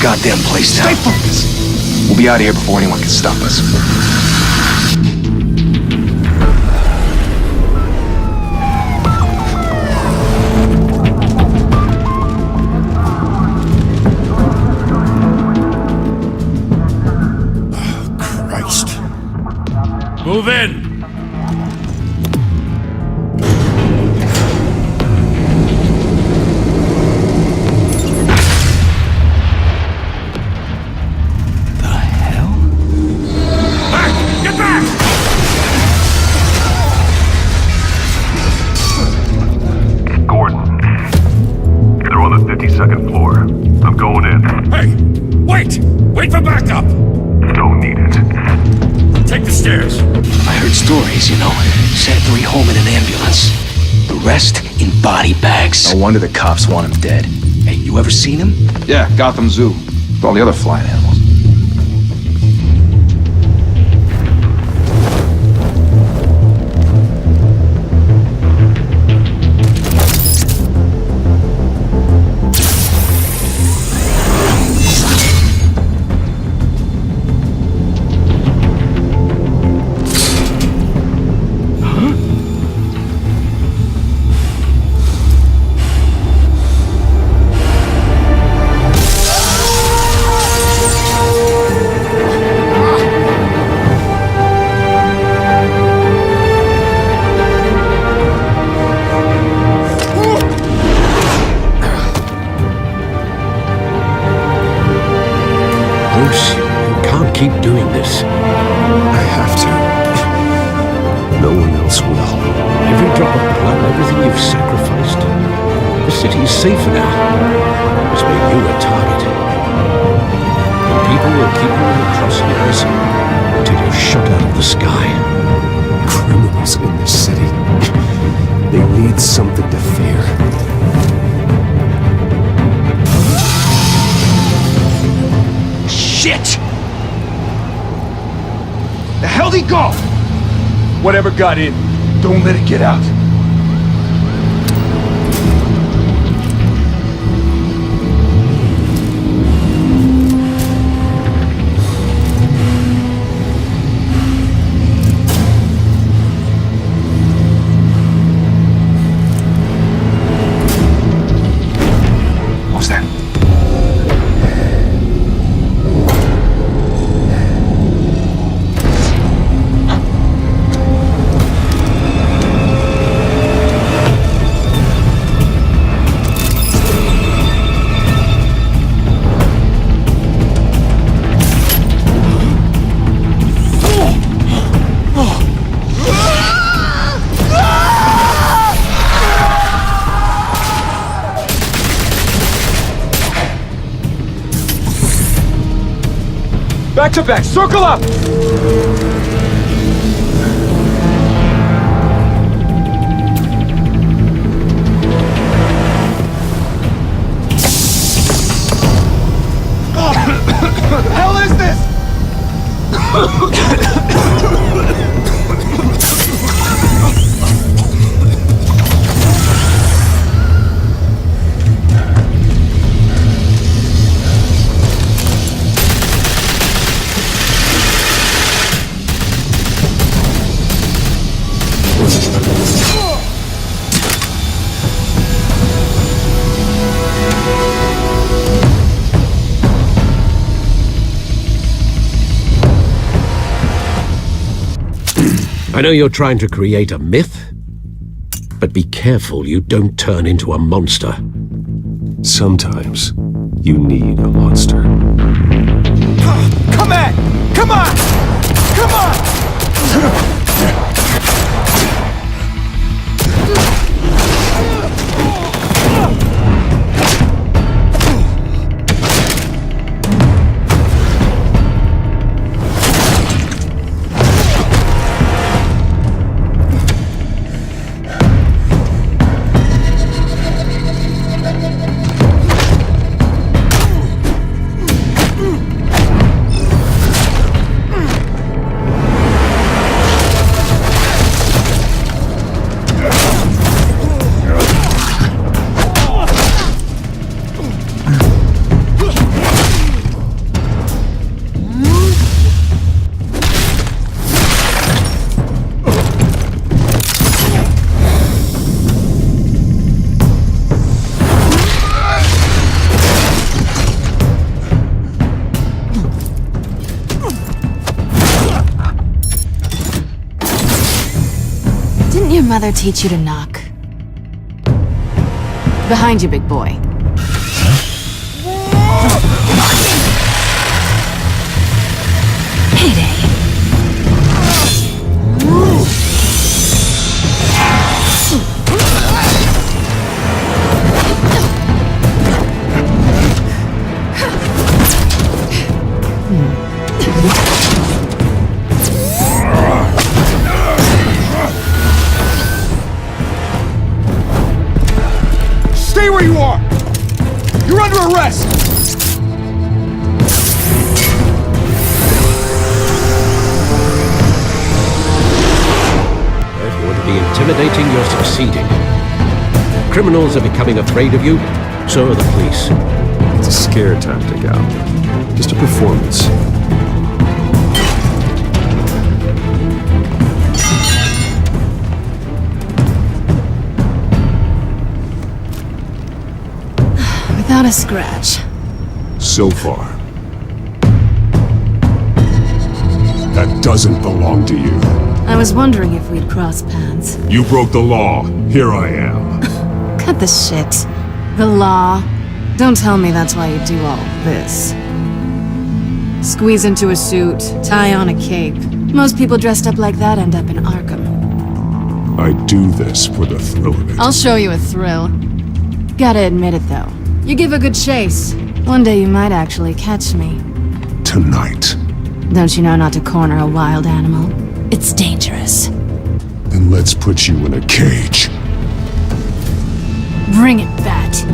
goddamn place down. Stay focused. We'll be out of here before anyone can stop us. Move in! The hell? Back! Get back! Gordon. They're on the 52nd floor. I'm going in. Hey! Wait! Wait for backup! Don't need it. Take the stairs. I heard stories, you know. Sent 3 home in an ambulance. The rest in body bags. No wonder the cops want him dead. Hey, you ever seen him? Yeah, Gotham Zoo. With all the other flying animals. Bruce, you can't keep doing this. I have to. No one else will. Every drop of blood, everything you've sacrificed. The city's safer now. It's made you a target. And people will keep you in the crosshairs until you're shot out of the sky. Criminals in this city. They need something to fear. Shit! The hell'd he go? Whatever got in, don't let it get out. What's that? Back to back, circle up! What the hell is this? I know you're trying to create a myth, but be careful you don't turn into a monster. Sometimes you need a monster. Come at! Come on! Come on! your mother teach you to knock? Behind you, big boy. Heyday. Stay where you are! You're under arrest! If you want to be intimidating, you're succeeding. Criminals are becoming afraid of you, so are the police. It's a scare tactic, Al. Just a performance. Without a scratch. So far. That doesn't belong to you. I was wondering if we'd cross paths. You broke the law. Here I am. Cut the shit. The law. Don't tell me that's why you do all this. Squeeze into a suit, tie on a cape. Most people dressed up like that end up in Arkham. I do this for the thrill of it. I'll show you a thrill. Gotta admit it though. You give a good chase. One day you might actually catch me. Tonight. Don't you know not to corner a wild animal? It's dangerous. Then let's put you in a cage. Bring it, Bat.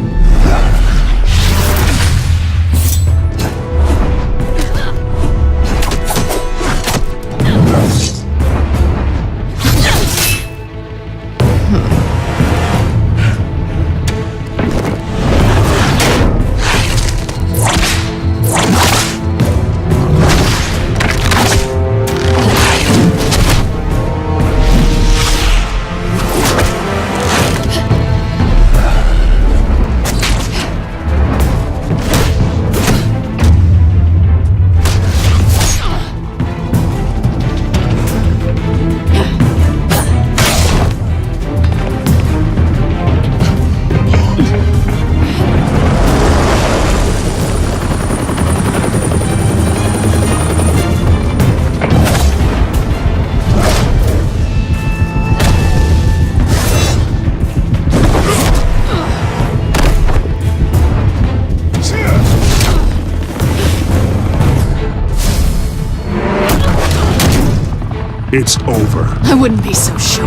It's over. I wouldn't be so sure.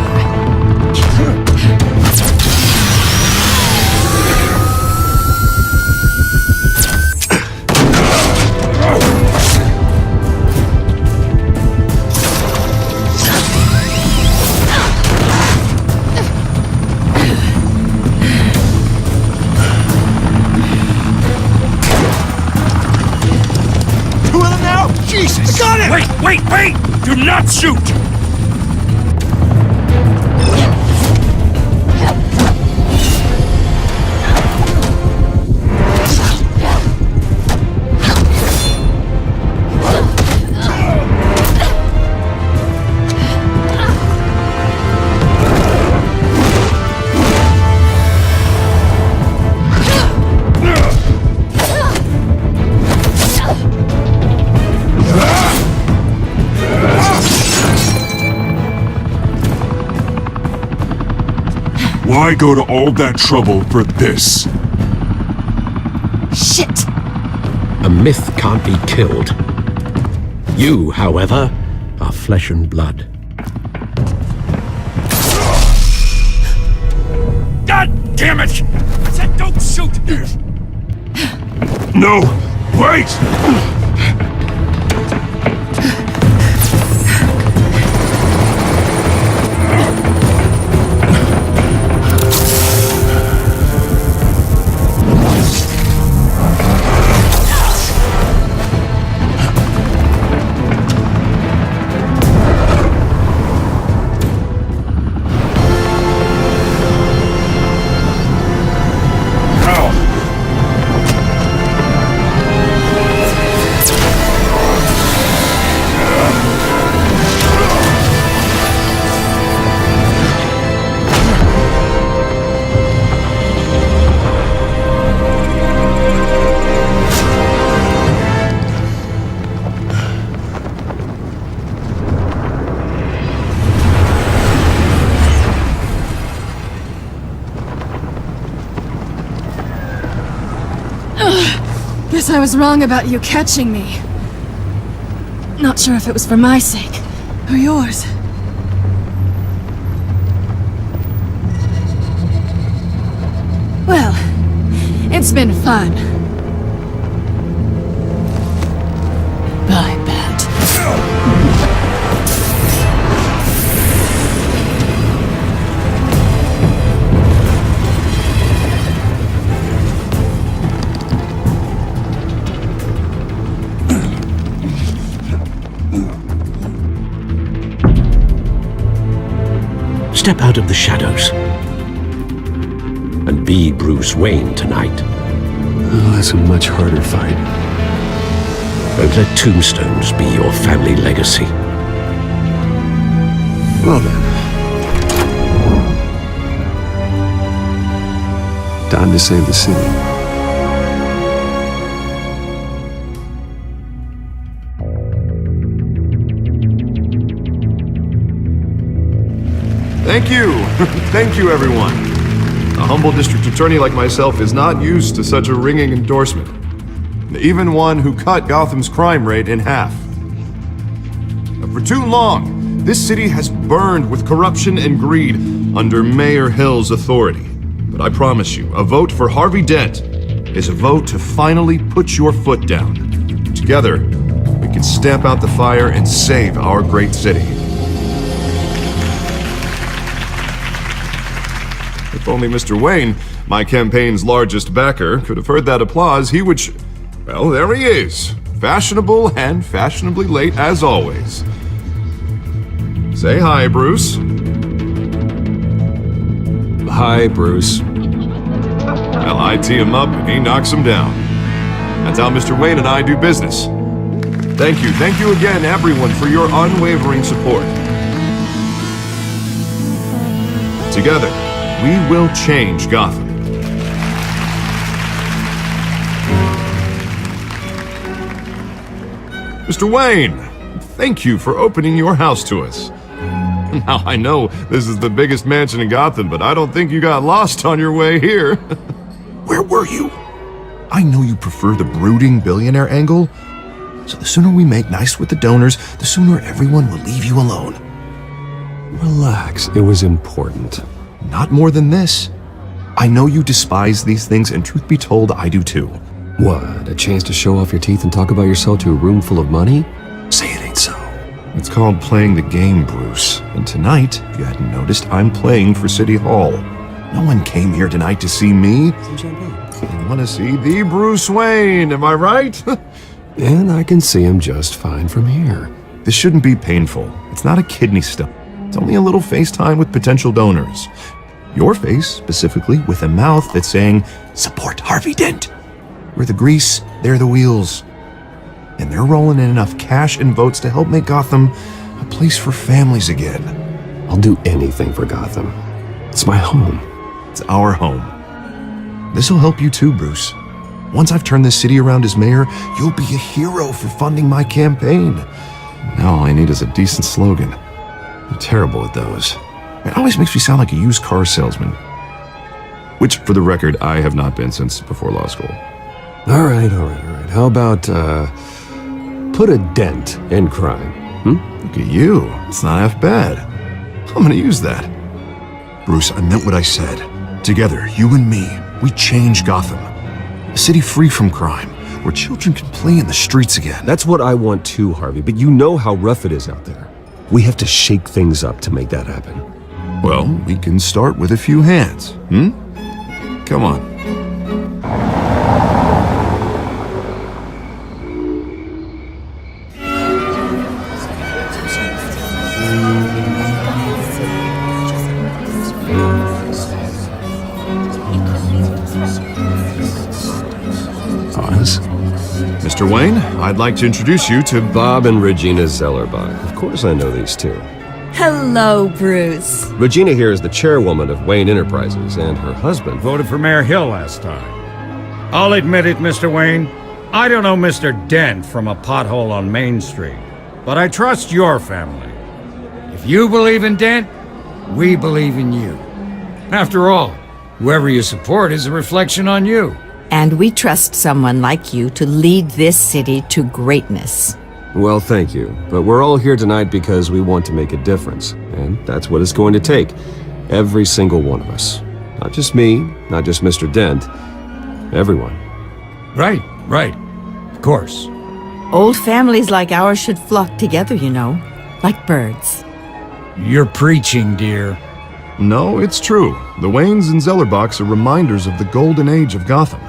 Two of them now? Jesus! I got him! Wait! Do not shoot! Why go to all that trouble for this? Shit! A myth can't be killed. You, however, are flesh and blood. God damn it! I said don't shoot! No! Wait! guess I was wrong about you catching me. Not sure if it was for my sake or yours. Well, it's been fun. Bye, Bat. Step out of the shadows and be Bruce Wayne tonight. Oh, that's a much harder fight. Don't let tombstones be your family legacy. Well then. Time to save the city. Thank you! Thank you, everyone. A humble district attorney like myself is not used to such a ringing endorsement. Even one who cut Gotham's crime rate in half. For too long, this city has burned with corruption and greed under Mayor Hill's authority. But I promise you, a vote for Harvey Dent is a vote to finally put your foot down. Together, we can stamp out the fire and save our great city. If only Mr. Wayne, my campaign's largest backer, could have heard that applause, he would well, there he is. Fashionable and fashionably late as always. Say hi, Bruce. Hi, Bruce. Well, I tee him up and he knocks him down. That's how Mr. Wayne and I do business. Thank you again, everyone, for your unwavering support. Together, we will change Gotham. Mr. Wayne, thank you for opening your house to us. Now, I know this is the biggest mansion in Gotham, but I don't think you got lost on your way here. Where were you? I know you prefer the brooding billionaire angle, so the sooner we make nice with the donors, the sooner everyone will leave you alone. Relax, it was important. Not more than this. I know you despise these things, and truth be told, I do too. What, a chance to show off your teeth and talk about yourself to a room full of money? Say it ain't so. It's called playing the game, Bruce. And tonight, if you hadn't noticed, I'm playing for City Hall. No one came here tonight to see me. Some champagne. They want to see the Bruce Wayne, am I right? And I can see him just fine from here. This shouldn't be painful. It's not a kidney stone. It's only a little FaceTime with potential donors. Your face, specifically, with a mouth that's saying, support Harvey Dent. We're the grease, they're the wheels. And they're rolling in enough cash and votes to help make Gotham a place for families again. I'll do anything for Gotham. It's my home. It's our home. This'll help you too, Bruce. Once I've turned this city around as mayor, you'll be a hero for funding my campaign. Now all I need is a decent slogan. I'm terrible at those. It always makes me sound like a used car salesman. Which, for the record, I have not been since before law school. All right. How about, put a dent in crime, Look at you. It's not half bad. I'm gonna use that. Bruce, I meant what I said. Together, you and me, we change Gotham. A city free from crime, where children can play in the streets again. That's what I want too, Harvey, but you know how rough it is out there. We have to shake things up to make that happen. Well, we can start with a few hands, Come on. Mr. Wayne, I'd like to introduce you to Bob and Regina Zellerbach. Of course I know these two. Hello, Bruce. Regina here is the chairwoman of Wayne Enterprises, and her husband Voted for Mayor Hill last time. I'll admit it, Mr. Wayne. I don't know Mr. Dent from a pothole on Main Street, but I trust your family. If you believe in Dent, we believe in you. After all, whoever you support is a reflection on you. And we trust someone like you to lead this city to greatness. Well, thank you. But we're all here tonight because we want to make a difference. And that's what it's going to take. Every single one of us. Not just me, not just Mr. Dent. Everyone. Right. Of course. Old families like ours should flock together, you know, like birds. You're preaching, dear. No, it's true. The Waynes and Zellerbachs are reminders of the golden age of Gotham.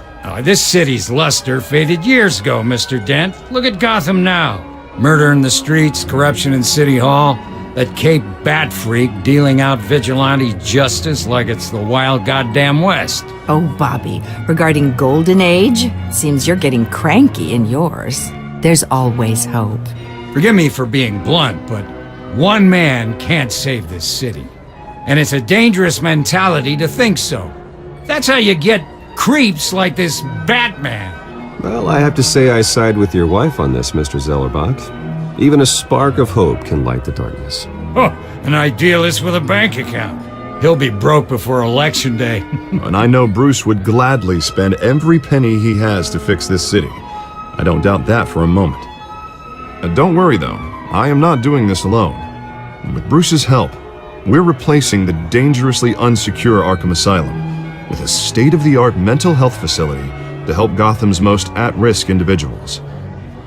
This city's luster faded years ago, Mr. Dent. Look at Gotham now. Murder in the streets, corruption in City Hall, that Cape Bat freak dealing out vigilante justice like it's the wild goddamn West. Oh, Bobby, regarding Golden Age, seems you're getting cranky in yours. There's always hope. Forgive me for being blunt, but one man can't save this city. And it's a dangerous mentality to think so. That's how you get creeps like this Batman. Well, I have to say I side with your wife on this, Mr. Zellerbach. Even a spark of hope can light the darkness. Oh, an idealist with a bank account. He'll be broke before Election Day. And I know Bruce would gladly spend every penny he has to fix this city. I don't doubt that for a moment. Don't worry, though. I am not doing this alone. And with Bruce's help, we're replacing the dangerously unsecure Arkham Asylum with a state-of-the-art mental health facility to help Gotham's most at-risk individuals.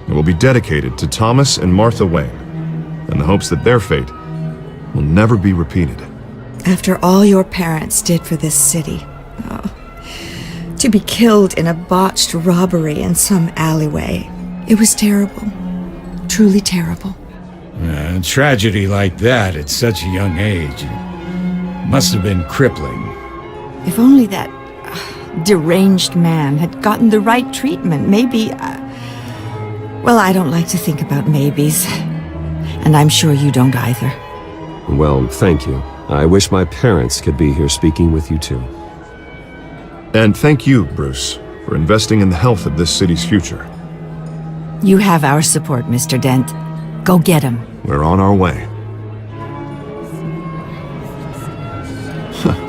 It will be dedicated to Thomas and Martha Wayne, in the hopes that their fate will never be repeated. After all your parents did for this city, to be killed in a botched robbery in some alleyway, it was terrible. Truly terrible. A tragedy like that at such a young age must have been crippling. If only that deranged man had gotten the right treatment, maybe... well, I don't like to think about maybes. And I'm sure you don't either. Well, thank you. I wish my parents could be here speaking with you too. And thank you, Bruce, for investing in the health of this city's future. You have our support, Mr. Dent. Go get him. We're on our way.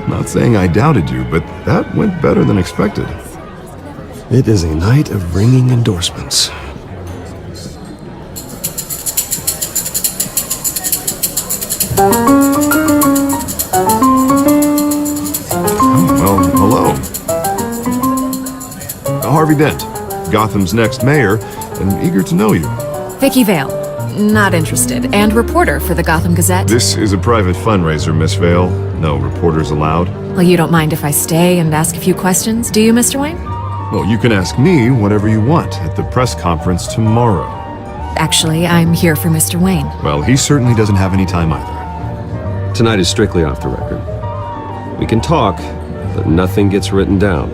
Not saying I doubted you, but that went better than expected. It is a night of ringing endorsements. Well, hello. Harvey Dent, Gotham's next mayor, and eager to know you. Vicky Vale. Not interested. And reporter for the Gotham Gazette. This is a private fundraiser, Miss Vale. No reporters allowed. Well, you don't mind if I stay and ask a few questions, do you, Mr. Wayne? Well, you can ask me whatever you want at the press conference tomorrow. Actually, I'm here for Mr. Wayne. Well, he certainly doesn't have any time either. Tonight is strictly off the record. We can talk, but nothing gets written down.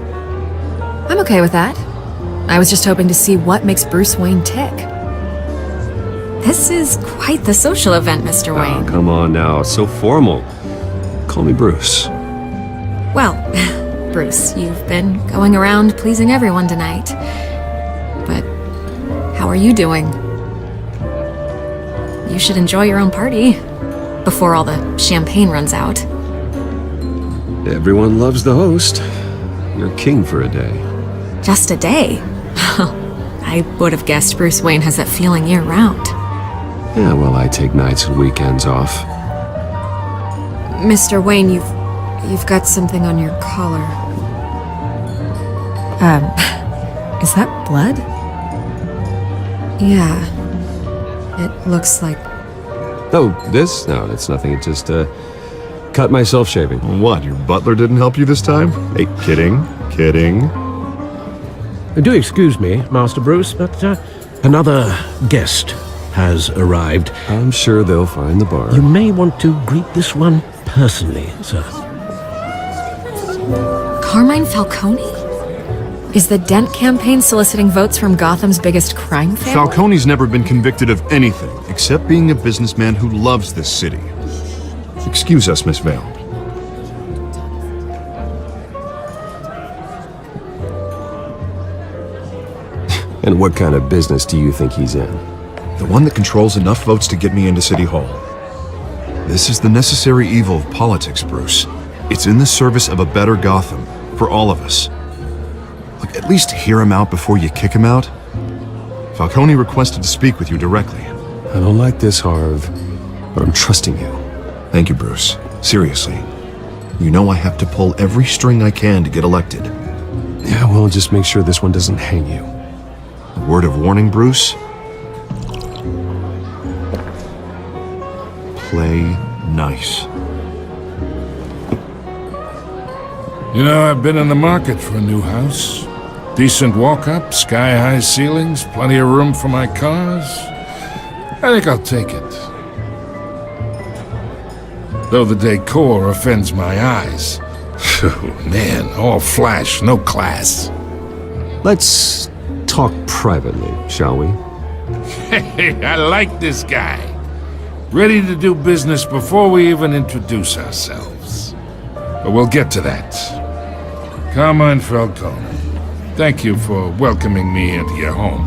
I'm okay with that. I was just hoping to see what makes Bruce Wayne tick. This is quite the social event, Mr. Wayne. Oh, come on now, it's so formal. Call me Bruce. Well, Bruce, you've been going around pleasing everyone tonight. But how are you doing? You should enjoy your own party before all the champagne runs out. Everyone loves the host. You're king for a day. Just a day? I would have guessed Bruce Wayne has that feeling year-round. Yeah, well, I take nights and weekends off. Mr. Wayne, you've got something on your collar. Is that blood? Yeah. It looks like... Oh, this? No, it's nothing. It just, cut myself shaving. What, your butler didn't help you this time? Hey, kidding. Do excuse me, Master Bruce, but another guest has arrived. I'm sure they'll find the bar. You may want to greet this one personally, sir. Carmine Falcone? Is the Dent campaign soliciting votes from Gotham's biggest crime family? Falcone's never been convicted of anything except being a businessman who loves this city. Excuse us, Miss Vale. And what kind of business do you think he's in? The one that controls enough votes to get me into City Hall. This is the necessary evil of politics, Bruce. It's in the service of a better Gotham, for all of us. Look, at least hear him out before you kick him out. Falcone requested to speak with you directly. I don't like this, Harv, but I'm trusting you. Thank you, Bruce. Seriously. You know I have to pull every string I can to get elected. Yeah, well, just make sure this one doesn't hang you. A word of warning, Bruce? Play nice. You know, I've been in the market for a new house. Decent walk-up, sky-high ceilings, plenty of room for my cars. I think I'll take it. Though the decor offends my eyes. Oh, man, all flash, no class. Let's talk privately, shall we? Hey, I like this guy. Ready to do business before we even introduce ourselves. But we'll get to that. Carmine Falcone, thank you for welcoming me into your home.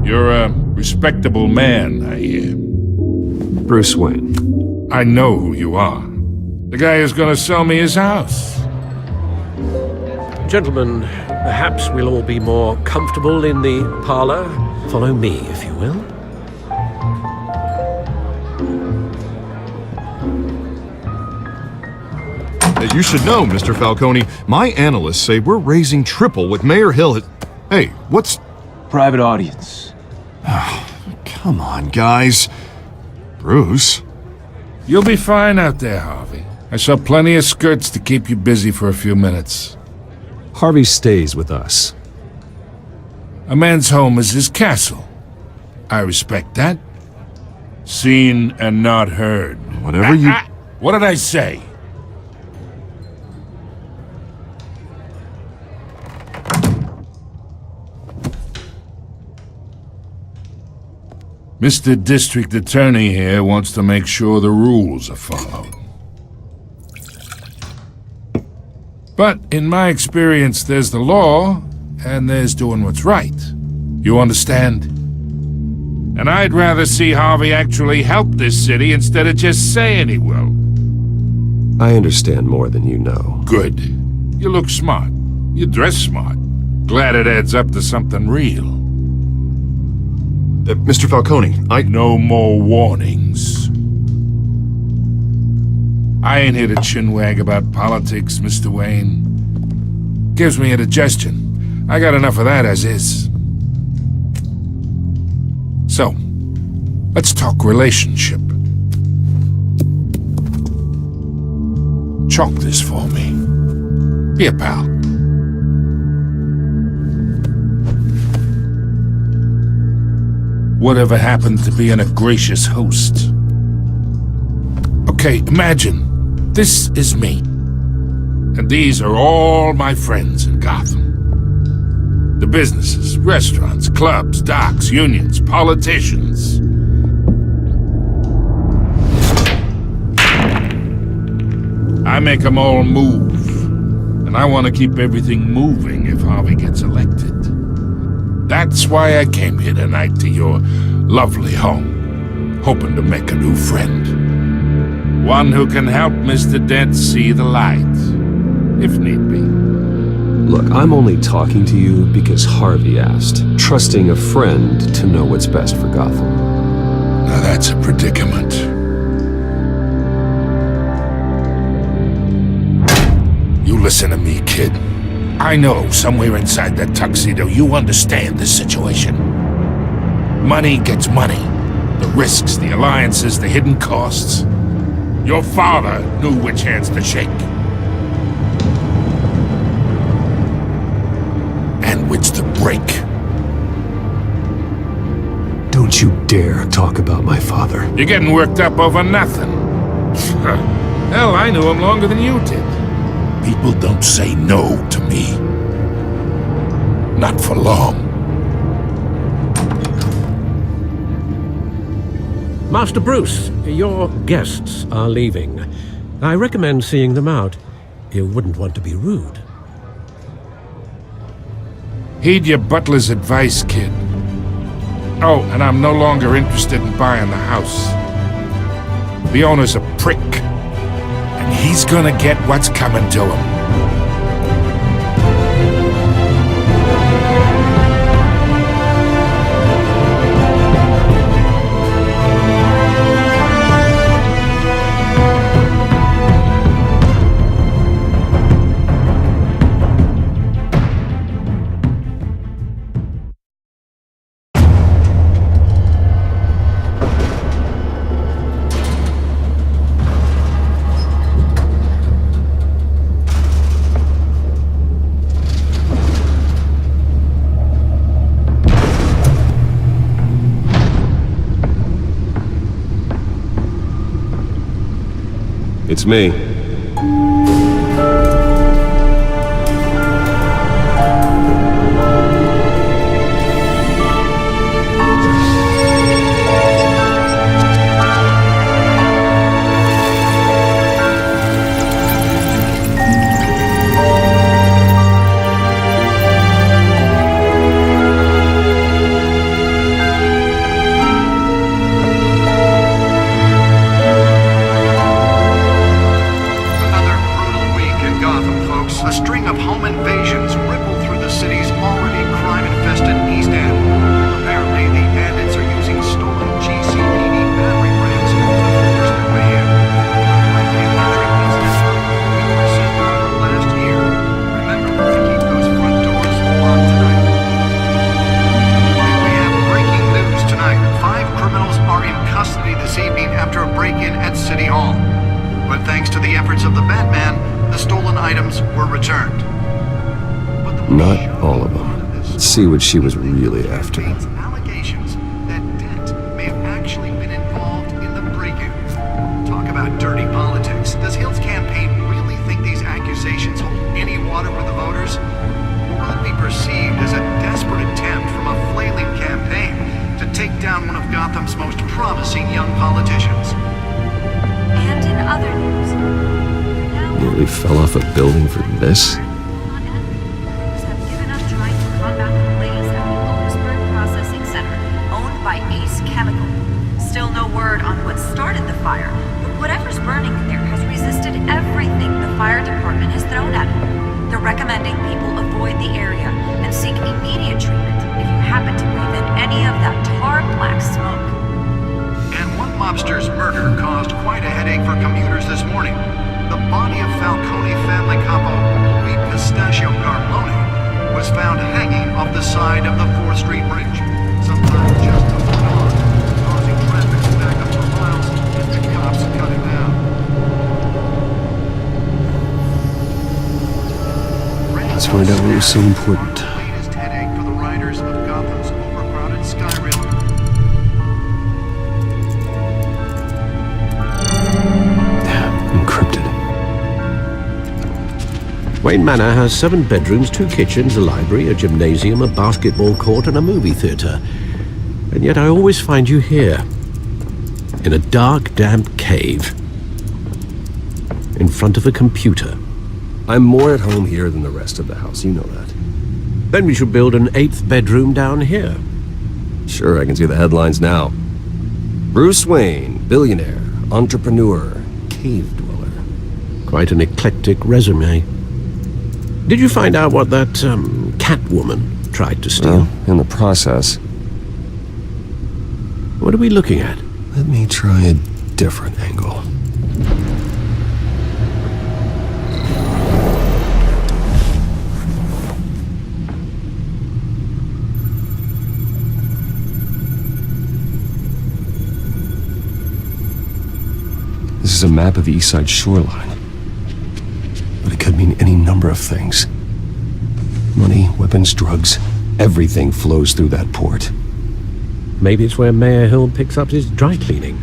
You're a respectable man, I hear. Bruce Wayne. I know who you are. The guy who's gonna sell me his house. Gentlemen, perhaps we'll all be more comfortable in the parlor. Follow me, if you will. You should know, Mr. Falcone, my analysts say we're raising triple what Mayor Hill has... Hey, what's... Private audience. Come on, guys. Bruce? You'll be fine out there, Harvey. I saw plenty of skirts to keep you busy for a few minutes. Harvey stays with us. A man's home is his castle. I respect that. Seen and not heard. Whatever you... What did I say? Mr. District Attorney here wants to make sure the rules are followed. But in my experience, there's the law, and there's doing what's right. You understand? And I'd rather see Harvey actually help this city instead of just saying he will. I understand more than you know. Good. You look smart. You dress smart. Glad it adds up to something real. Mr. Falcone, No more warnings. I ain't here to chinwag about politics, Mr. Wayne. Gives me indigestion. I got enough of that as is. So, let's talk relationship. Chalk this for me. Here, pal. Whatever happened to being a gracious host? Okay, imagine, this is me. And these are all my friends in Gotham. The businesses, restaurants, clubs, docks, unions, politicians. I make them all move. And I want to keep everything moving if Harvey gets elected. That's why I came here tonight to your lovely home, hoping to make a new friend. One who can help Mr. Dent see the light, if need be. Look, I'm only talking to you because Harvey asked, trusting a friend to know what's best for Gotham. Now that's a predicament. You listen to me, kid. I know somewhere inside that tuxedo you understand this situation. Money gets money. The risks, the alliances, the hidden costs. Your father knew which hands to shake. And which to break. Don't you dare talk about my father. You're getting worked up over nothing. Hell, I knew him longer than you did. People don't say no to me. Not for long. Master Bruce, your guests are leaving. I recommend seeing them out. You wouldn't want to be rude. Heed your butler's advice, kid. Oh, and I'm no longer interested in buying the house. The owner's a prick. he's gonna get what's coming to him. It's me. Not all of them. Let's see what she was really after. Allegations that Dent may have actually been involved in the break-in. Talk about dirty politics. Does Hill's campaign really think these accusations hold any water with the voters? Or will it be perceived as a desperate attempt from a flailing campaign to take down one of Gotham's most promising young politicians? And in other news... Nearly fell off a building for this? Still no word on what started the fire, but whatever's burning there has resisted everything the fire department has thrown at it. They're recommending people avoid the area and seek immediate treatment if you happen to breathe in any of that tar black smoke. And one mobster's murder caused quite a headache for commuters this morning. The body of Falcone family capo Louis Pistachio Garmone was found hanging off the side of the 4th Street Bridge, sometime just before dawn, causing traffic to back up for miles as the cops cut him down. Let's find out what was so important. Latest headache for the riders of Gotham's overcrowded Skyrail. Encrypted. Wayne Manor has 7 bedrooms, 2 kitchens, a library, a gymnasium, a basketball court, and a movie theater. And yet I always find you here, in a dark, damp cave, in front of a computer. I'm more at home here than the rest of the house, you know that. Then we should build an 8th bedroom down here. Sure, I can see the headlines now. Bruce Wayne, billionaire, entrepreneur, cave dweller. Quite an eclectic resume. Did you find out what that, Catwoman tried to steal? Well, in the process. What are we looking at? Let me try a different angle. This is a map of the East Side shoreline. But it could mean any number of things. Money, weapons, drugs, everything flows through that port. Maybe it's where Mayor Hill picks up his dry cleaning.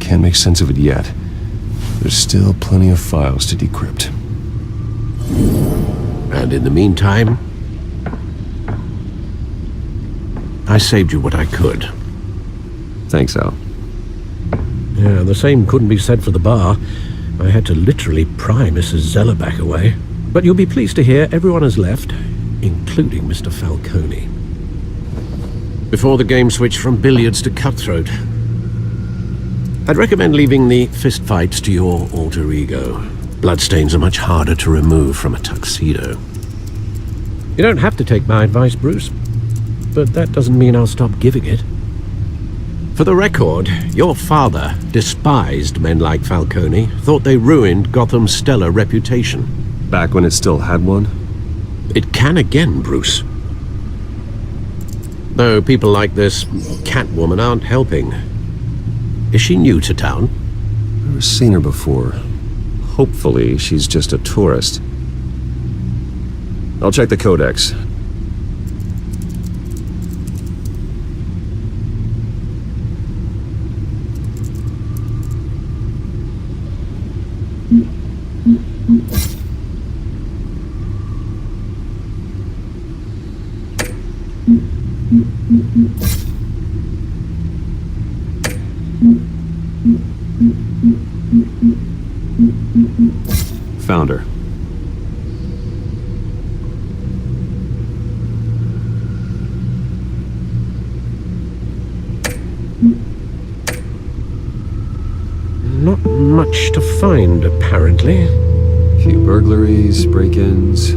Can't make sense of it yet. There's still plenty of files to decrypt. And in the meantime, I saved you what I could. Thanks, Al. Yeah, the same couldn't be said for the bar. I had to literally pry Mrs. Zellerback away. But you'll be pleased to hear everyone has left, including Mr. Falcone. Before the game switched from billiards to cutthroat. I'd recommend leaving the fistfights to your alter ego. Bloodstains are much harder to remove from a tuxedo. You don't have to take my advice, Bruce, but that doesn't mean I'll stop giving it. For the record, your father despised men like Falcone, thought they ruined Gotham's stellar reputation. Back when it still had one? It can again, Bruce. Though people like this Catwoman aren't helping. Is she new to town? I've never seen her before. Hopefully, she's just a tourist. I'll check the codex. Found her. Not much to find, apparently. Few burglaries, break-ins.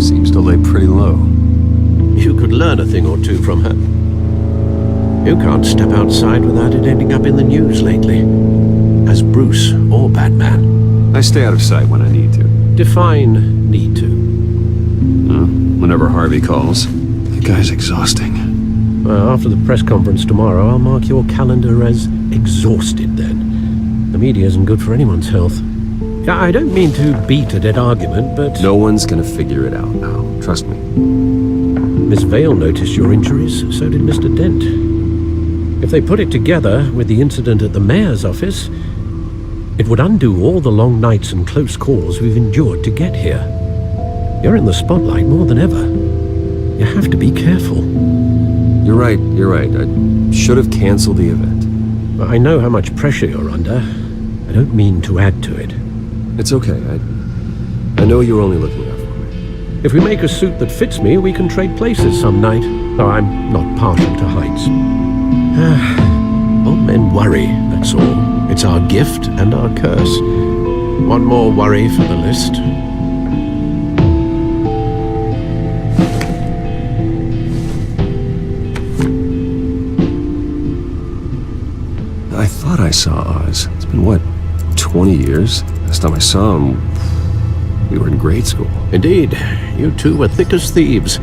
Seems to lay pretty low. You could learn a thing or two from her. You can't step outside without it ending up in the news lately. As Bruce or Batman. I stay out of sight when I need to. Define need to. Whenever Harvey calls. The guy's exhausting. Well, after the press conference tomorrow, I'll mark your calendar as exhausted then. The media isn't good for anyone's health. I don't mean to beat a dead argument, but... No one's gonna figure it out now. Trust me. Miss Vale noticed your injuries, so did Mr. Dent. If they put it together with the incident at the mayor's office, it would undo all the long nights and close calls we've endured to get here. You're in the spotlight more than ever. You have to be careful. You're right. I should have canceled the event. I know how much pressure you're under. I don't mean to add to it. It's okay. I know you're only looking out for me. If we make a suit that fits me, we can trade places some night. Though I'm not partial to heights. Old men worry, that's all. It's our gift and our curse. One more worry for the list. I thought I saw Oz. It's been, what, 20 years? Last time I saw him, we were in grade school. Indeed, you two were thick as thieves.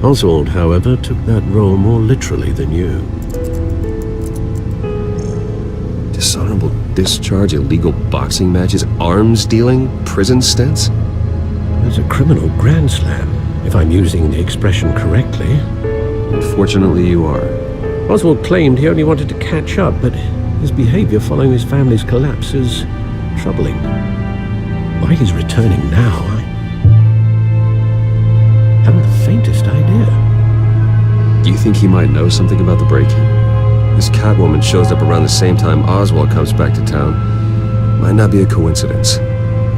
Oswald, however, took that role more literally than you. Dishonorable discharge, illegal boxing matches, arms dealing, prison stints? There's a criminal grand slam, if I'm using the expression correctly. Unfortunately, you are. Oswald claimed he only wanted to catch up, but his behavior following his family's collapse is troubling. Why he's returning now, I haven't the faintest idea. Do you think he might know something about the break-in? This Catwoman shows up around the same time Oswald comes back to town. Might not be a coincidence.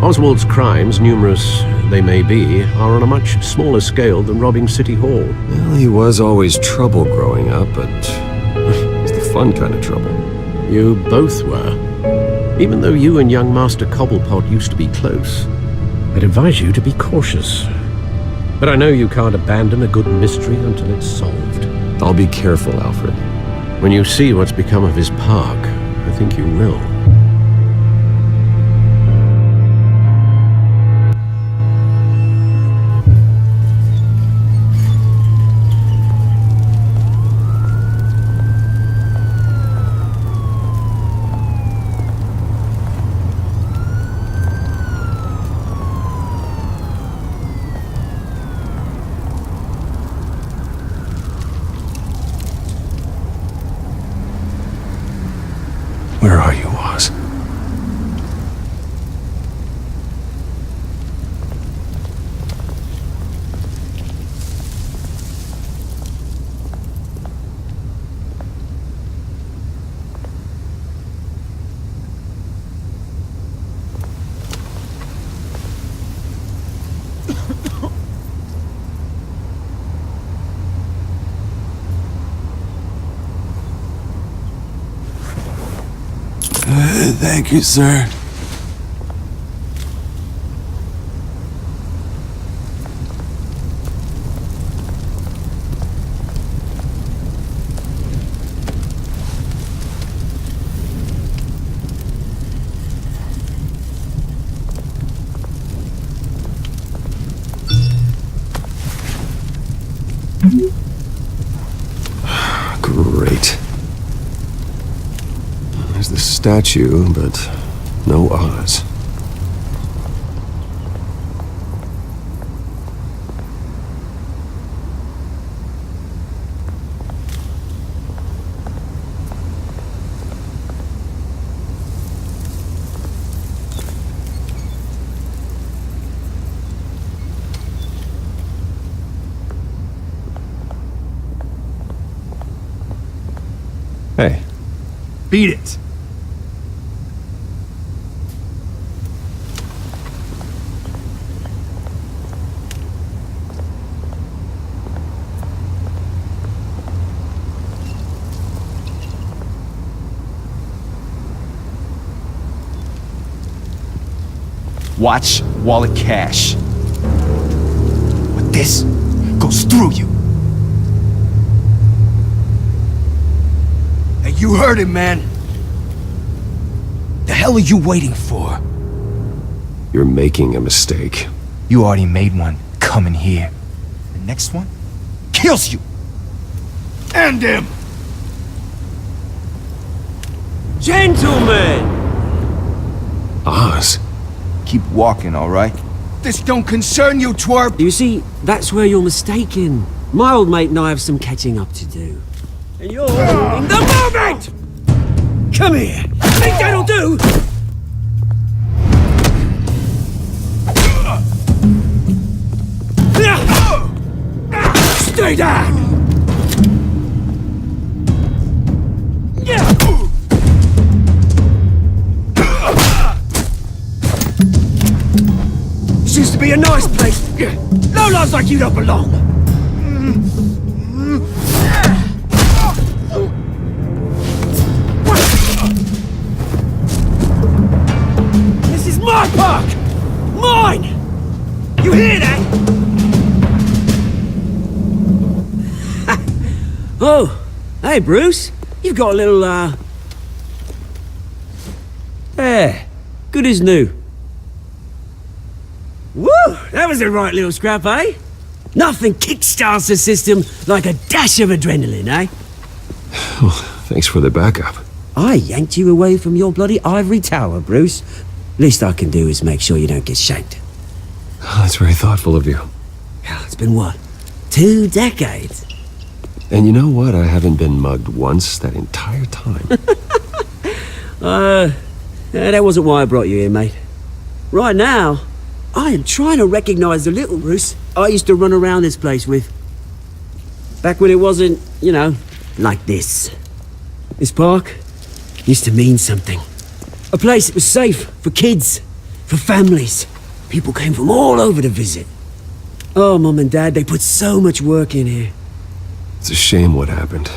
Oswald's crimes, numerous they may be, are on a much smaller scale than robbing City Hall. Well, he was always trouble growing up, but it's the fun kind of trouble. You both were. Even though you and young Master Cobblepot used to be close, I'd advise you to be cautious. But I know you can't abandon a good mystery until it's solved. I'll be careful, Alfred. When you see what's become of his park, I think you will. Where are you, Oz? Thank you, sir. Great. There's the statue, but no Oz. Hey. Beat it. Watch wallet cash. But this goes through you. Hey, you heard it, man. The hell are you waiting for? You're making a mistake. You already made one coming here. The next one kills you. End him! Gentlemen! Oz? Keep walking, all right? This don't concern you, twerp! You see, that's where you're mistaken. My old mate and I have some catching up to do. And you're in the moment! Come here! Think that'll do? Stay down! Seems to be a nice place. Lowlifes like you don't belong. This is my park! Mine! You hear that? Oh, hey Bruce. You've got a little, yeah, good as new. Woo! That was a right little scrap, eh? Nothing kickstarts the system like a dash of adrenaline, eh? Well, thanks for the backup. I yanked you away from your bloody ivory tower, Bruce. Least I can do is make sure you don't get shanked. Oh, that's very thoughtful of you. It's been what? 2 decades? And you know what? I haven't been mugged once that entire time. That wasn't why I brought you here, mate. Right now, I am trying to recognize the little Bruce I used to run around this place with. Back when it wasn't, you know, like this. This park used to mean something. A place that was safe for kids, for families. People came from all over to visit. Oh, Mum and Dad, they put so much work in here. It's a shame what happened.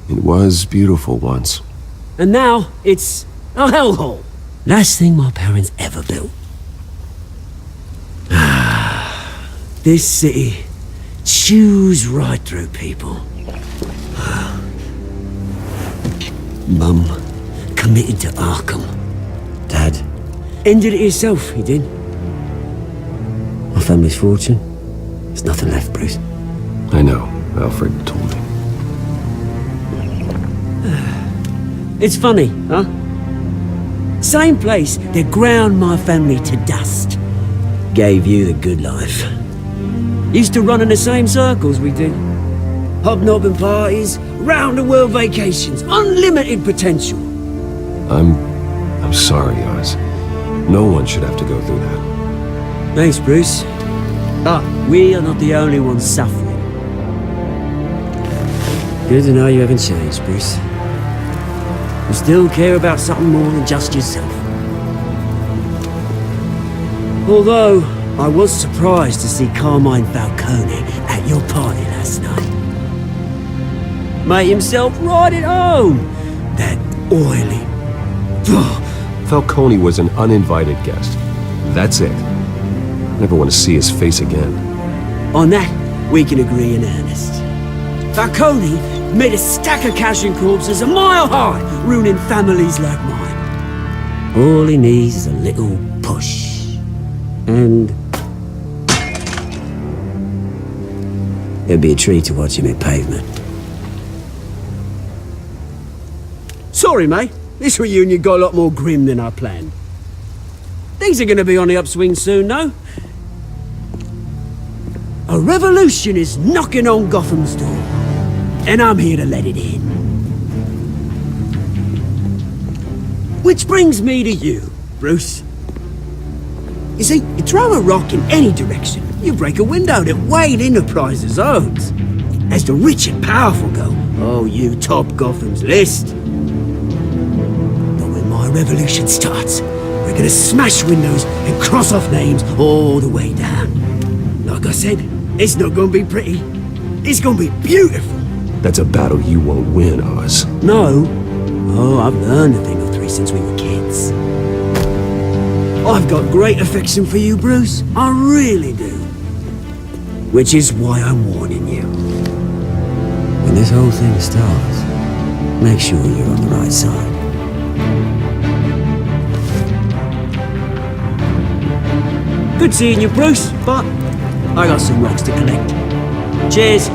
It was beautiful once. And now, it's a hellhole. Last thing my parents ever built. This city chews right through people. Mum committed to Arkham. Dad ended it himself, he did. My family's fortune. There's nothing left, Bruce. I know. Alfred told me. It's funny, huh? Same place that ground my family to dust. Gave you the good life. Used to run in the same circles we did. Hobnobbing parties, round-the-world vacations, unlimited potential. I'm sorry, Oz. No one should have to go through that. Thanks, Bruce. But we are not the only ones suffering. Good to know you haven't changed, Bruce. You still care about something more than just yourself. Although, I was surprised to see Carmine Falcone at your party last night. Made himself right at home. That oily, Falcone was an uninvited guest. That's it. Never want to see his face again. On that, we can agree in earnest. Falcone made a stack of cash and corpses a mile high, ruining families like mine. All he needs is a little push. And it'd be a treat to watch him hit pavement. Sorry, mate. This reunion got a lot more grim than I planned. Things are gonna be on the upswing soon, though. A revolution is knocking on Gotham's door, and I'm here to let it in. Which brings me to you, Bruce. You see, you throw a rock in any direction, you break a window that Wayne Enterprises owns. As the rich and powerful go, oh, you top Gotham's list. But when my revolution starts, we're gonna smash windows and cross off names all the way down. Like I said, it's not gonna be pretty. It's gonna be beautiful. That's a battle you won't win, Oz. No. Oh, I've learned a thing or three since we were kids. I've got great affection for you, Bruce. I really do. Which is why I'm warning you. When this whole thing starts, make sure you're on the right side. Good seeing you, Bruce, but I got some rocks to collect. Cheers.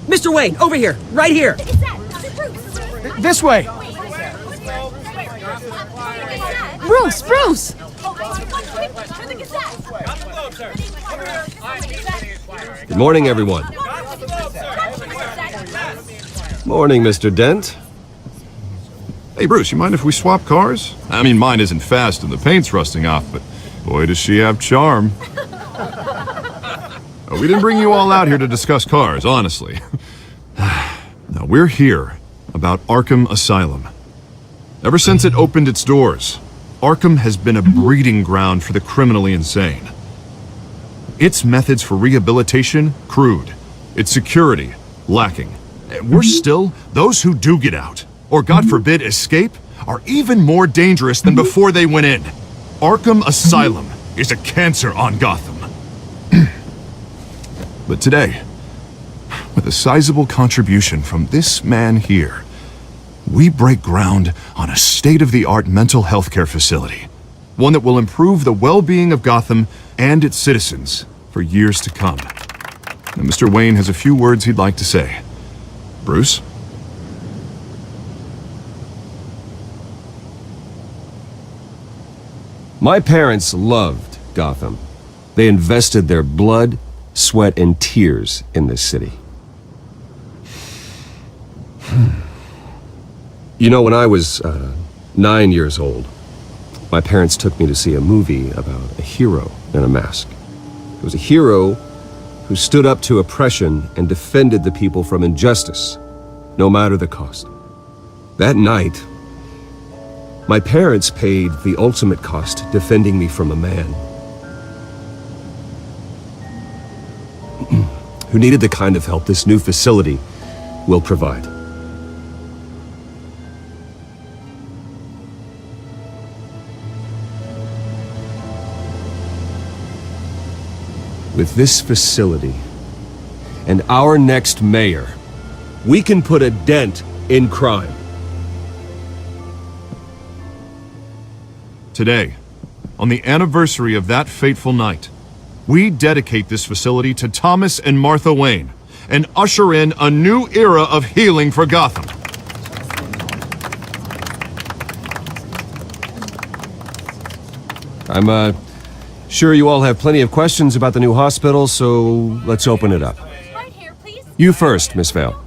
Mr. Wayne, over here, right here. This way. Bruce, Bruce! Good morning, everyone. Morning, Mr. Dent. Hey, Bruce, you mind if we swap cars? I mean, mine isn't fast and the paint's rusting off, but boy, does she have charm. We didn't bring you all out here to discuss cars, honestly. No, we're here about Arkham Asylum. Ever since it opened its doors, Arkham has been a breeding ground for the criminally insane. Its methods for rehabilitation, crude. Its security, lacking. And worse still, those who do get out, or God forbid escape, are even more dangerous than before they went in. Arkham Asylum is a cancer on Gotham. But today, with a sizable contribution from this man here, we break ground on a state-of-the-art mental health care facility. One that will improve the well-being of Gotham and its citizens for years to come. Now, Mr. Wayne has a few words he'd like to say. Bruce? My parents loved Gotham. They invested their blood, sweat, and tears in this city. You know, when I was 9 years old, my parents took me to see a movie about a hero in a mask. It was a hero who stood up to oppression and defended the people from injustice, no matter the cost. That night, my parents paid the ultimate cost defending me from a man who needed the kind of help this new facility will provide. With this facility and our next mayor, we can put a dent in crime. Today, on the anniversary of that fateful night, we dedicate this facility to Thomas and Martha Wayne and usher in a new era of healing for Gotham. I'm, sure you all have plenty of questions about the new hospital, so let's open it up. You first, Miss Vale.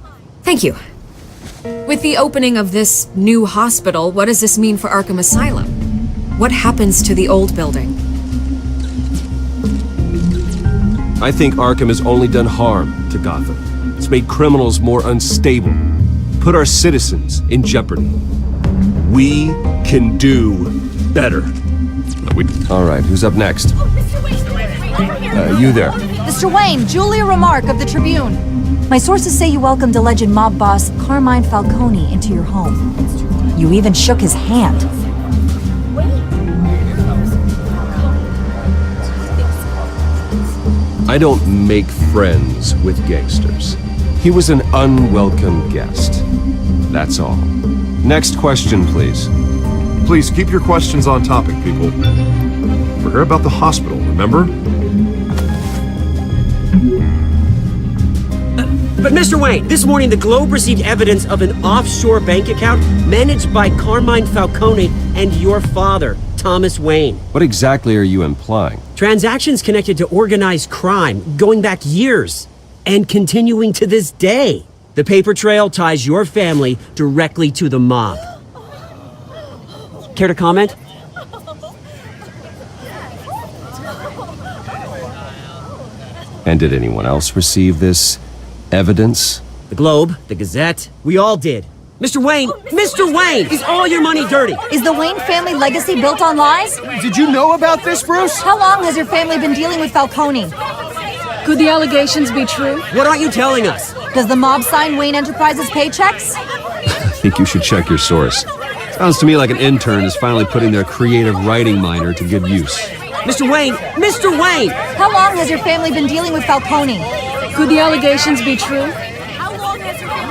Thank you. With the opening of this new hospital, what does this mean for Arkham Asylum? What happens to the old building? I think Arkham has only done harm to Gotham. It's made criminals more unstable, put our citizens in jeopardy. We can do better. All right, who's up next? You there. Mr. Wayne, Julia Remark of the Tribune. My sources say you welcomed alleged mob boss Carmine Falcone into your home. You even shook his hand. I don't make friends with gangsters. He was an unwelcome guest. That's all. Next question, please. Please keep your questions on topic, people. We're here about the hospital, remember? But Mr. Wayne, this morning the Globe received evidence of an offshore bank account managed by Carmine Falcone and your father, Thomas Wayne. What exactly are you implying? Transactions connected to organized crime going back years and continuing to this day. The paper trail ties your family directly to the mob. Care to comment? And did anyone else receive this evidence? The Globe, the Gazette, we all did. Mr. Wayne, Mr. Wayne, is all your money dirty? Is the Wayne family legacy built on lies? Did you know about this, Bruce? How long has your family been dealing with Falcone? Could the allegations be true? What aren't you telling us? Does the mob sign Wayne Enterprises paychecks? I think you should check your source. Sounds to me like an intern is finally putting their creative writing minor to good use. Mr. Wayne! Mr. Wayne! How long has your family been dealing with Falcone? Could the allegations be true?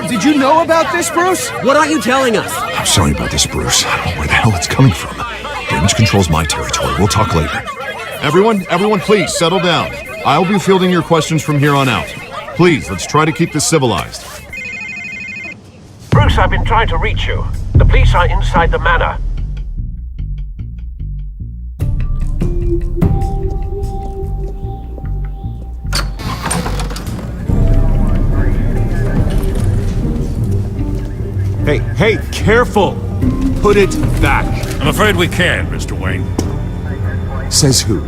Did you know about this, Bruce? What aren't you telling us? I'm sorry about this, Bruce. I don't know where the hell it's coming from. Damage control's my territory. We'll talk later. Everyone, please settle down. I'll be fielding your questions from here on out. Please, let's try to keep this civilized. Bruce, I've been trying to reach you. The police are inside the manor. Hey, careful! Put it back. I'm afraid we can, Mr. Wayne. Says who?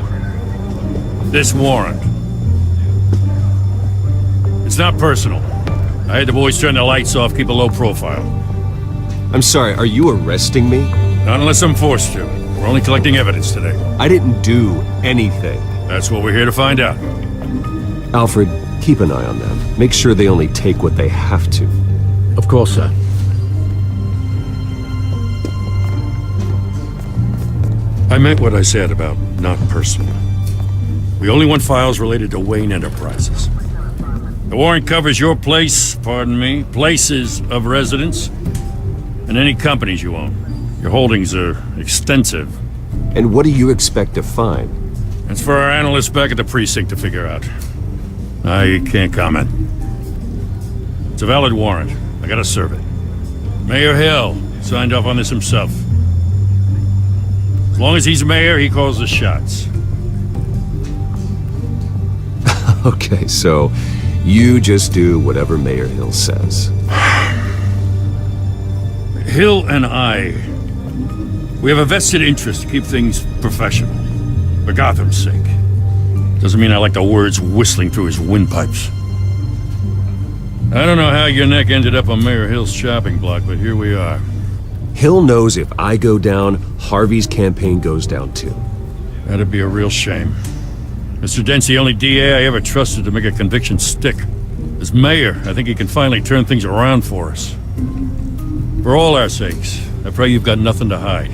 This warrant. It's not personal. I had the boys turn the lights off, keep a low profile. I'm sorry, are you arresting me? Not unless I'm forced to. We're only collecting evidence today. I didn't do anything. That's what we're here to find out. Alfred, keep an eye on them. Make sure they only take what they have to. Of course, sir. I meant what I said about not personal. We only want files related to Wayne Enterprises. The warrant covers your places of residence, and any companies you own. Your holdings are extensive. And what do you expect to find? It's for our analysts back at the precinct to figure out. I can't comment. It's a valid warrant. I gotta serve it. Mayor Hill signed off on this himself. As long as he's mayor, he calls the shots. Okay, so you just do whatever Mayor Hill says. Hill and I, we have a vested interest to keep things professional. For Gotham's sake. Doesn't mean I like the words whistling through his windpipes. I don't know how your neck ended up on Mayor Hill's shopping block, but here we are. Hill knows if I go down, Harvey's campaign goes down too. That'd be a real shame. Mr. Dent's the only DA I ever trusted to make a conviction stick. As mayor, I think he can finally turn things around for us. For all our sakes, I pray you've got nothing to hide.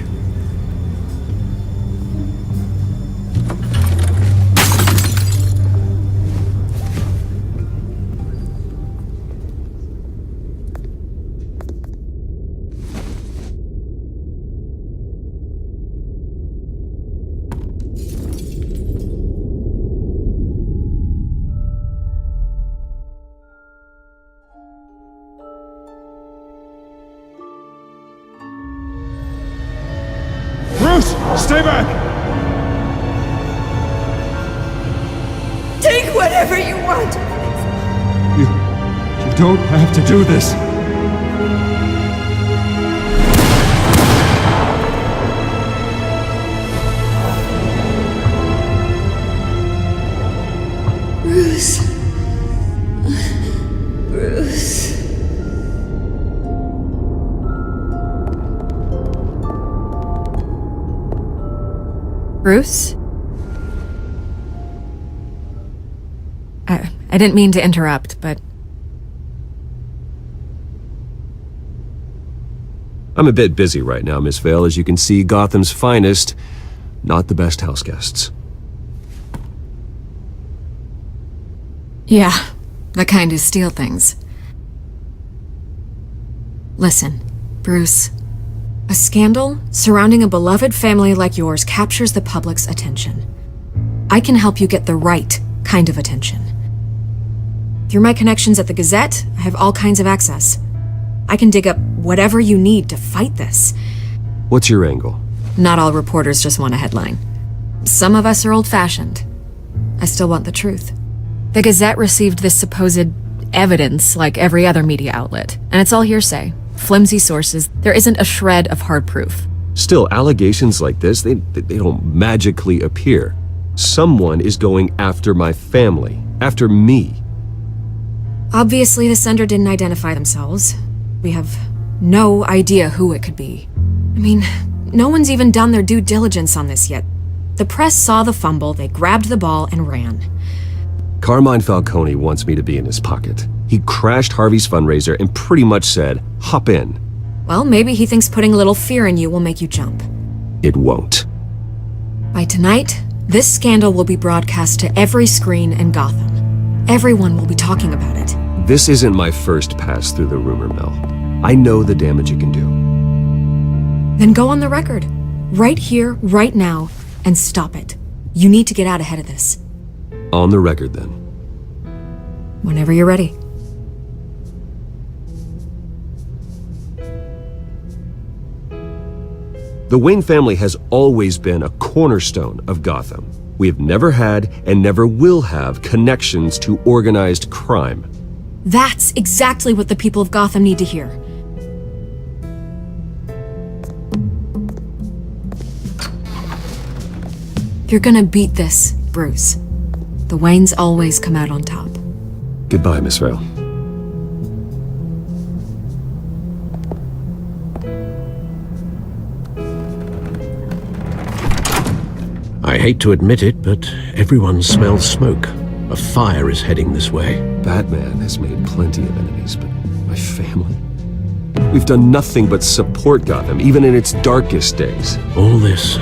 whatever you want. You don't have to do this. Bruce. Bruce. Bruce? I didn't mean to interrupt, but... I'm a bit busy right now, Miss Vale. As you can see, Gotham's finest, not the best house guests. Yeah, the kind who steal things. Listen, Bruce. A scandal surrounding a beloved family like yours captures the public's attention. I can help you get the right kind of attention. Through my connections at the Gazette, I have all kinds of access. I can dig up whatever you need to fight this. What's your angle? Not all reporters just want a headline. Some of us are old-fashioned. I still want the truth. The Gazette received this supposed evidence like every other media outlet, and it's all hearsay. Flimsy sources. There isn't a shred of hard proof. Still, allegations like this, they don't magically appear. Someone is going after my family, after me. Obviously, the sender didn't identify themselves. We have no idea who it could be. I mean, no one's even done their due diligence on this yet. The press saw the fumble, they grabbed the ball and ran. Carmine Falcone wants me to be in his pocket. He crashed Harvey's fundraiser and pretty much said, hop in. Well, maybe he thinks putting a little fear in you will make you jump. It won't. By tonight, this scandal will be broadcast to every screen in Gotham. Everyone will be talking about it. This isn't my first pass through the rumor mill. I know the damage it can do. Then go on the record. Right here, right now, and stop it. You need to get out ahead of this. On the record, then. Whenever you're ready. The Wayne family has always been a cornerstone of Gotham. We have never had and never will have connections to organized crime. That's exactly what the people of Gotham need to hear. You're gonna beat this, Bruce. The Waynes always come out on top. Goodbye, Miss Vale. I hate to admit it, but everyone smells smoke. A fire is heading this way. Batman has made plenty of enemies, but my family? We've done nothing but support Gotham, even in its darkest days. All this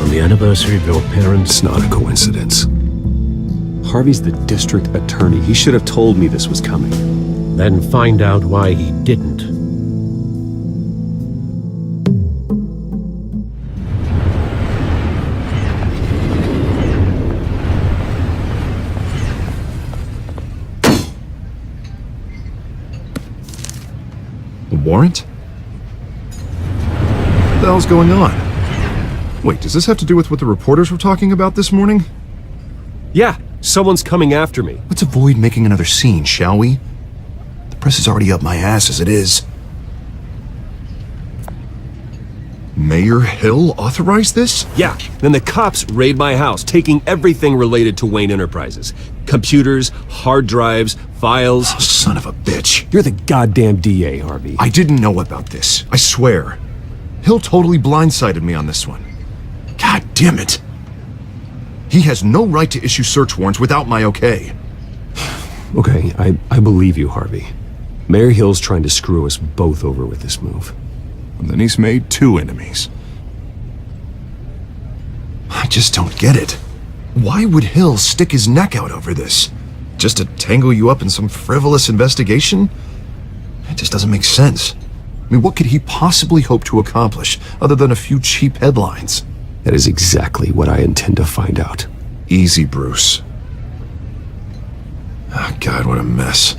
on the anniversary of your parents'... It's not a coincidence. Harvey's the district attorney. He should have told me this was coming. Then find out why he didn't. Warrant? What the hell's going on? Wait, does this have to do with what the reporters were talking about this morning? Yeah, someone's coming after me. Let's avoid making another scene, shall we? The press is already up my ass as it is. Mayor Hill authorized this? Yeah, then the cops raid my house, taking everything related to Wayne Enterprises. Computers, hard drives, files. Oh, son of a bitch. You're the goddamn DA, Harvey. I didn't know about this. I swear. Hill totally blindsided me on this one. God damn it. He has no right to issue search warrants without my okay. Okay, I believe you, Harvey. Mayor Hill's trying to screw us both over with this move. And then he's made 2 enemies. I just don't get it. Why would Hill stick his neck out over this? Just to tangle you up in some frivolous investigation? It just doesn't make sense. I mean, what could he possibly hope to accomplish other than a few cheap headlines? That is exactly what I intend to find out. Easy, Bruce. Oh, God, what a mess.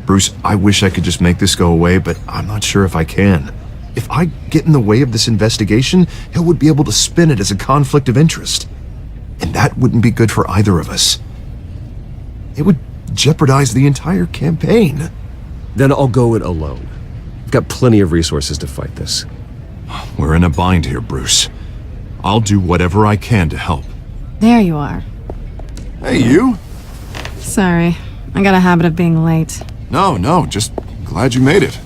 Bruce, I wish I could just make this go away, but I'm not sure if I can. If I get in the way of this investigation, Hill would be able to spin it as a conflict of interest. And that wouldn't be good for either of us. It would jeopardize the entire campaign. Then I'll go it alone. I've got plenty of resources to fight this. We're in a bind here, Bruce. I'll do whatever I can to help. There you are. Hey, you? Sorry, I got a habit of being late. No, just glad you made it.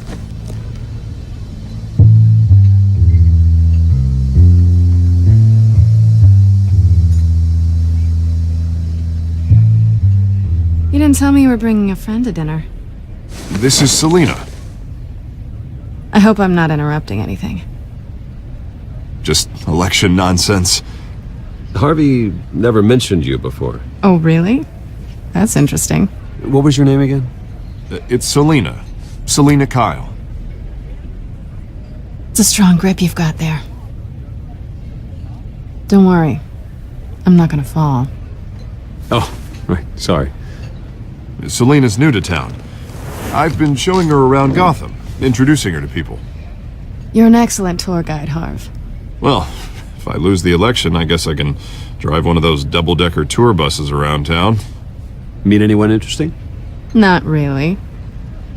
You didn't tell me you were bringing a friend to dinner. This is Selina. I hope I'm not interrupting anything. Just election nonsense. Harvey never mentioned you before. Oh, really? That's interesting. What was your name again? It's Selina. Selina Kyle. It's a strong grip you've got there. Don't worry. I'm not gonna fall. Oh, right. Sorry. Selina's new to town. I've been showing her around Gotham, introducing her to people. You're an excellent tour guide, Harv. Well, if I lose the election, I guess I can drive one of those double-decker tour buses around town. Meet anyone interesting? Not really.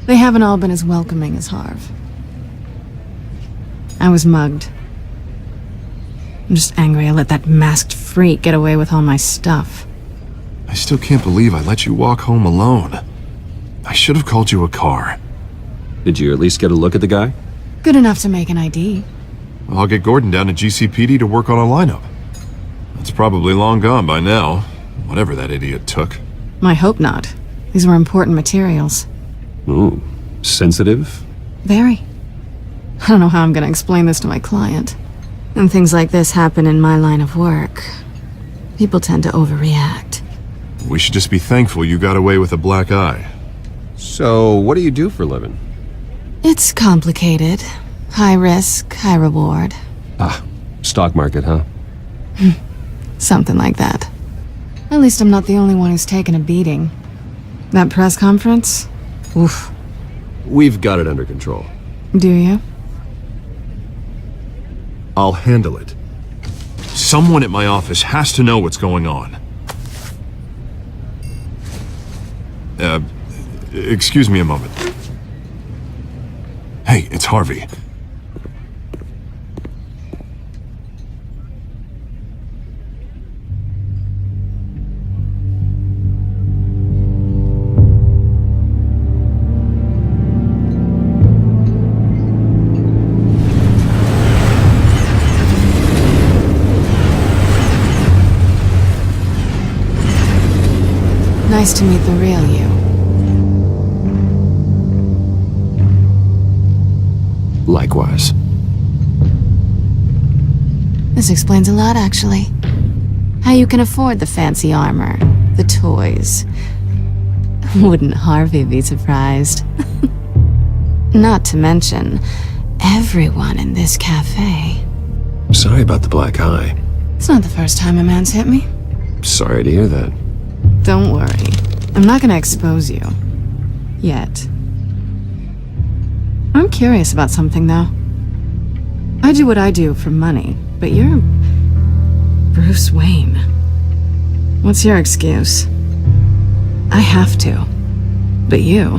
They haven't all been as welcoming as Harv. I was mugged. I'm just angry I let that masked freak get away with all my stuff. I still can't believe I let you walk home alone. I should have called you a car. Did you at least get a look at the guy? Good enough to make an ID. I'll get Gordon down to GCPD to work on a lineup. It's probably long gone by now, whatever that idiot took. I hope not. These were important materials. Ooh, sensitive? Very. I don't know how I'm gonna explain this to my client. And things like this happen in my line of work. People tend to overreact. We should just be thankful you got away with a black eye. So, what do you do for a living? It's complicated. High risk, high reward. Ah, stock market, huh? Something like that. At least I'm not the only one who's taken a beating. That press conference? Oof. We've got it under control. Do you? I'll handle it. Someone at my office has to know what's going on. Excuse me a moment. Hey, it's Harvey. Nice to meet the real you. Likewise. This explains a lot, actually. How you can afford the fancy armor, the toys. Wouldn't Harvey be surprised? Not to mention, everyone in this cafe. Sorry about the black eye. It's not the first time a man's hit me. Sorry to hear that. Don't worry. I'm not gonna expose you. Yet. I'm curious about something, though. I do what I do for money, but you're... Bruce Wayne. What's your excuse? I have to. But you...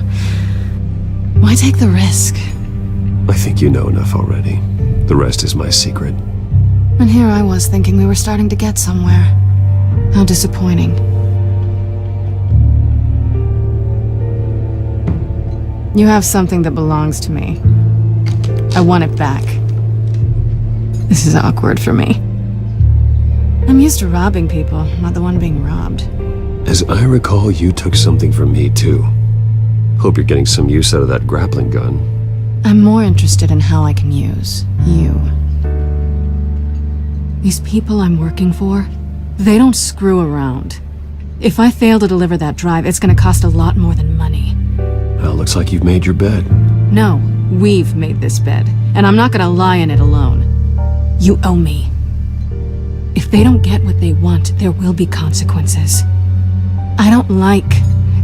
Why take the risk? I think you know enough already. The rest is my secret. And here I was thinking we were starting to get somewhere. How disappointing. You have something that belongs to me. I want it back. This is awkward for me. I'm used to robbing people, not the one being robbed. As I recall, you took something from me, too. Hope you're getting some use out of that grappling gun. I'm more interested in how I can use you. These people I'm working for, they don't screw around. If I fail to deliver that drive, it's gonna cost a lot more than money. Well, looks like you've made your bed. No, we've made this bed, and I'm not gonna lie in it alone. You owe me. If they don't get what they want, there will be consequences. I don't like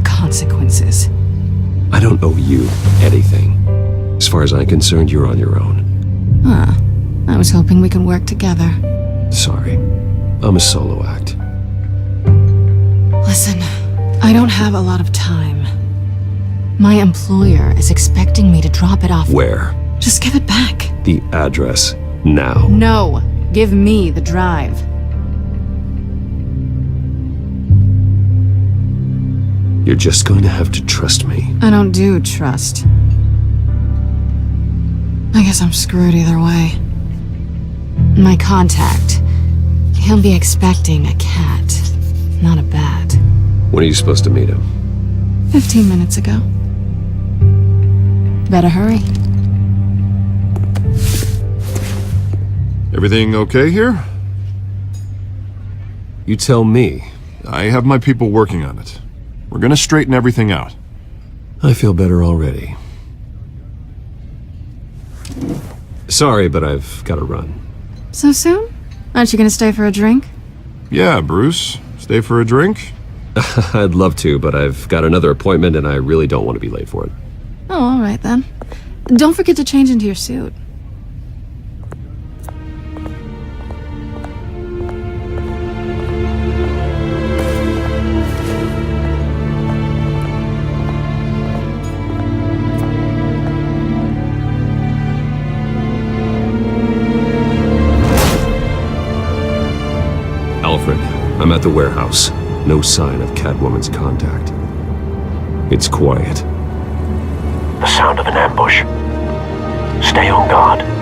consequences. I don't owe you anything. As far as I'm concerned, you're on your own. Huh. I was hoping we could work together. Sorry. I'm a solo act. Listen, I don't have a lot of time. My employer is expecting me to drop it off. Where? Just give it back. The address, now. No, give me the drive. You're just going to have to trust me. I don't do trust. I guess I'm screwed either way. My contact, he'll be expecting a cat, not a bat. When are you supposed to meet him? 15 minutes ago. Better hurry. Everything okay here? You tell me. I have my people working on it. We're gonna straighten everything out. I feel better already. Sorry, but I've got to run. So soon? Aren't you gonna stay for a drink? Yeah, Bruce. Stay for a drink? I'd love to, but I've got another appointment and I really don't want to be late for it. Oh, all right then. Don't forget to change into your suit. Alfred, I'm at the warehouse. No sign of Catwoman's contact. It's quiet. The sound of an ambush. Stay on guard.